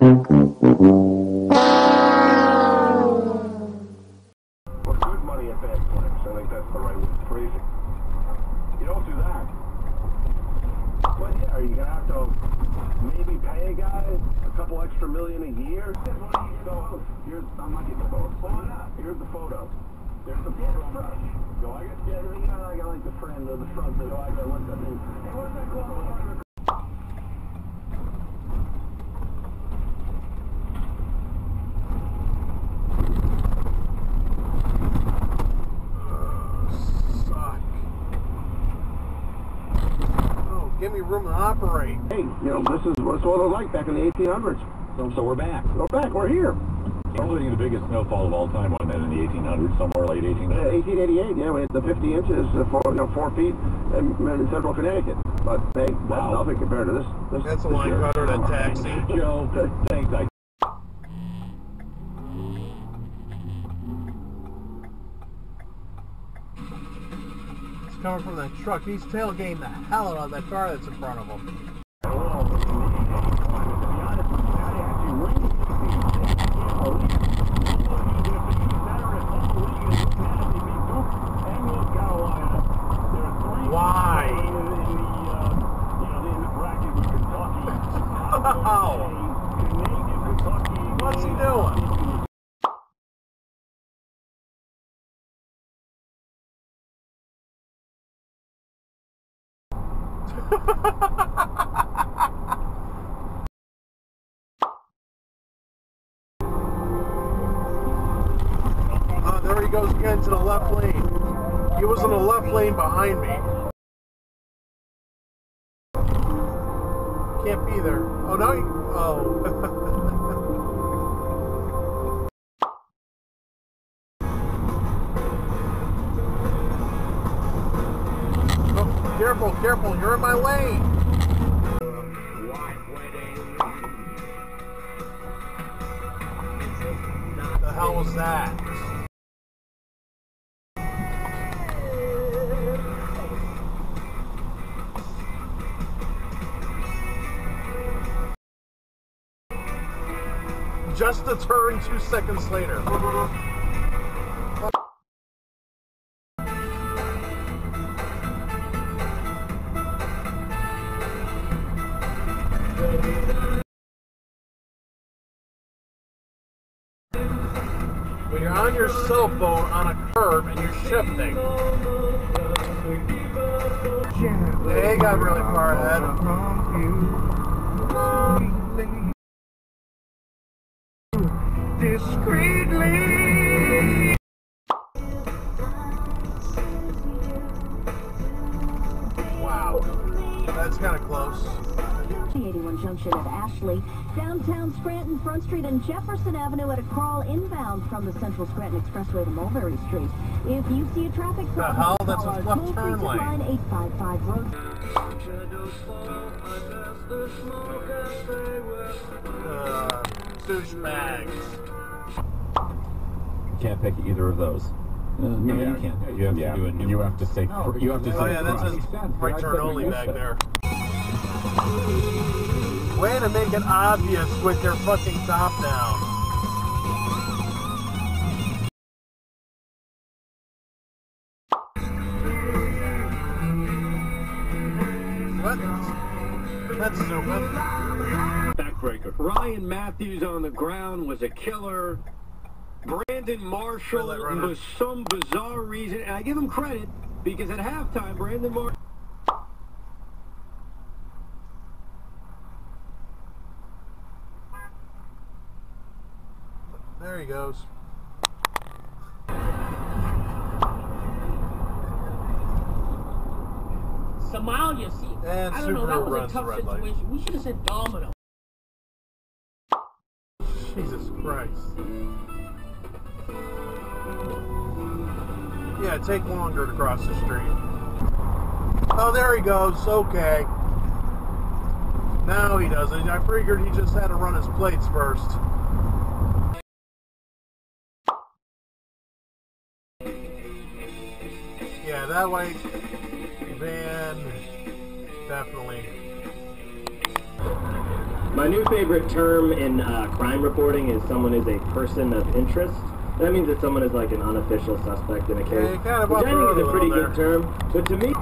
good money at bad times. I think that's the right way to phrase it. You don't do that. But yeah, are you gonna have to maybe pay a guy a couple extra million a year? So here's, I'm not getting the photo. Here's the photo. There's the photo. So I got like the friend of the front. So I got what's that name? Hey, what's that called? Give me room to operate. Hey, you know, this is what it was like back in the 1800s. So we're back. We're back. We're here. Including the biggest snowfall of all time, wasn't that in the 1800s, somewhere late 1800s? 1888, yeah, we had the 50 inches, 4 feet in central Connecticut. But, hey, that's nothing compared to this. That's a line cutter and a taxi. Joe, thanks. Coming from that truck. He's tailgating the hell out of that car that's in front of him. Why? What's he doing? There he goes again to the left lane. He was in the left lane behind me. Can't be there. Oh, no, oh. Oh, careful, careful, you're in my lane. What the hell was that? Just a turn 2 seconds later. When you're on your cell phone on a curb and you're shifting, they got really far ahead. Discreetly. Wow, that's kind of close. 81 junction at Ashley, downtown Scranton, Front Street, and Jefferson Avenue at a crawl inbound from the Central Scranton Expressway to Mulberry Street. If you see a traffic problem, the hell? That's a left turn lane. 855 road. Douchebags. Can't pick either of those. No, you can't. You have to do it. You have to say. You have to say. Oh yeah, that's a right turn only back there. Way to make it obvious with your fucking top down. What? That's stupid. Backbreaker. Ryan Matthews on the ground was a killer. Brandon Marshall, for some bizarre reason, and I give him credit, because at halftime, Brandon Marshall... There he goes. Somalia, see. And I don't know, that Subaru was a runs tough the red light. situation. We should have said domino. Jesus Christ. Yeah, take longer to cross the street. Oh, there he goes. Okay. Now he doesn't. I figured he just had to run his plates first. Yeah, that way, van, definitely. My new favorite term in crime reporting is someone is a person of interest. That means that someone is like an unofficial suspect in a case. Yeah, kind of which I think is a pretty there. good term. But to me...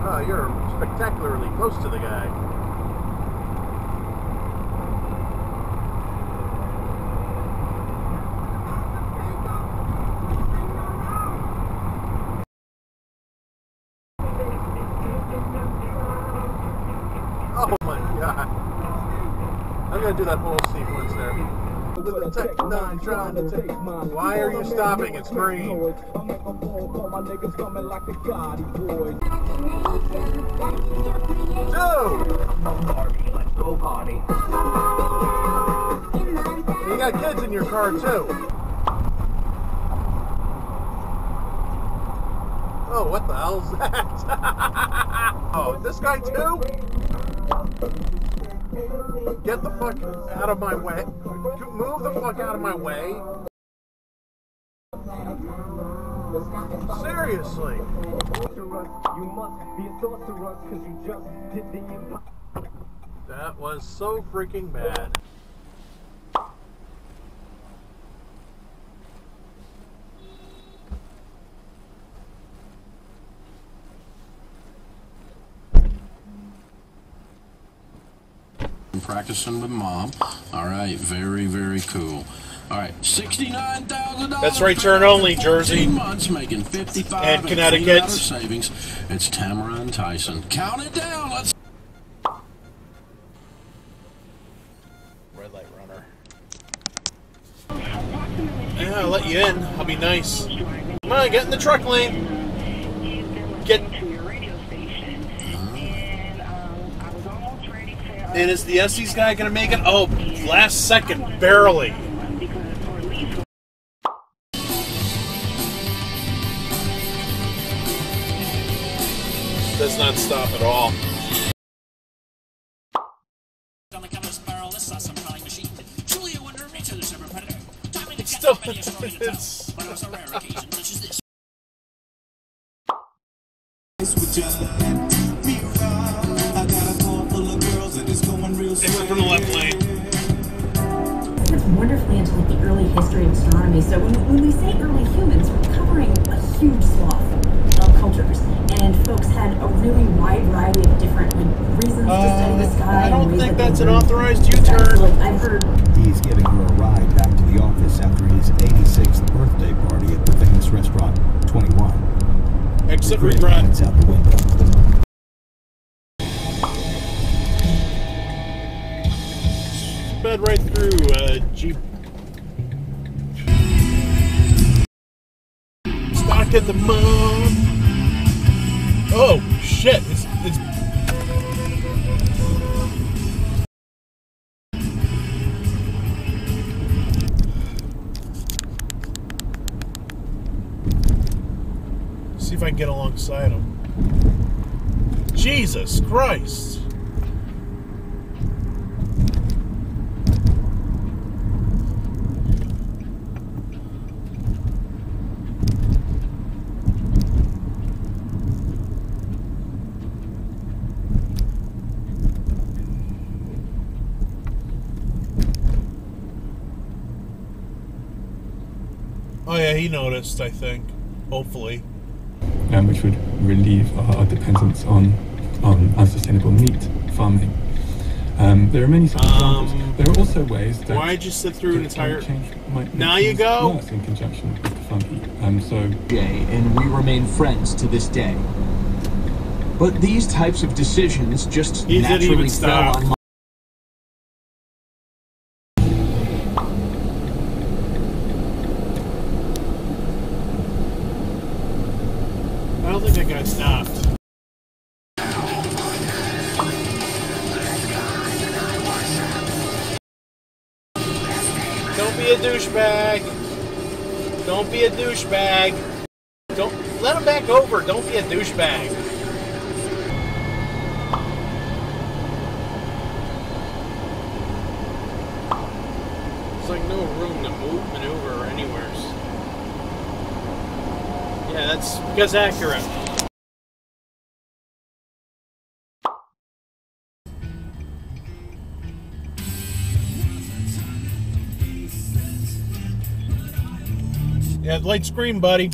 Oh, you're spectacularly close to the guy. Oh my god. I'm gonna do that whole sequence there. Why are you stopping? It's green. Dude! You got kids in your car too. Oh, what the hell's that? Oh, this guy too? Get the fuck out of my way. Move the fuck out of my way. Seriously. That was so freaking bad. Practicing with mom. All right, very, very cool. All right, $69,000. That's right turn only, Jersey. 15 months making 55 and Connecticut savings. It's Tamara and Tyson. Count it down. Let's. Red light runner. Yeah, I'll let you in. I'll be nice. Come on, get in the truck lane. Get. And is the Estes guy going to make it? Oh, last second, barely. Does not stop at all. Still, They were from the left lane. It's wonderfully into like the early history of astronomy. So when we say early humans, we're covering a huge swath of cultures, and folks had a really wide variety of different reasons to study the sky. I don't think that's an learned. authorized U-turn. Like I've heard. He's giving her a ride back to the office after his 86th birthday party at the famous restaurant 21. Exit regret. Out the window. Sped right through Jeep. Stock at the mall. Oh shit! It's see if I can get alongside him. Jesus Christ! Oh yeah, he noticed, I think. Hopefully. Which would relieve our dependence on unsustainable meat farming. There are many such examples. There are also ways that... Why'd you sit through an entire... Now you go! Worse in conjunction with the fungi. And we remain friends to this day. But these types of decisions just naturally fell on my... I don't think that guy stopped. Don't be a douchebag. Don't be a douchebag. Don't let him back over. Don't be a douchebag. There's like no room to move, maneuver, or anywhere. Yeah, that's because accurate. Yeah, light screen, buddy.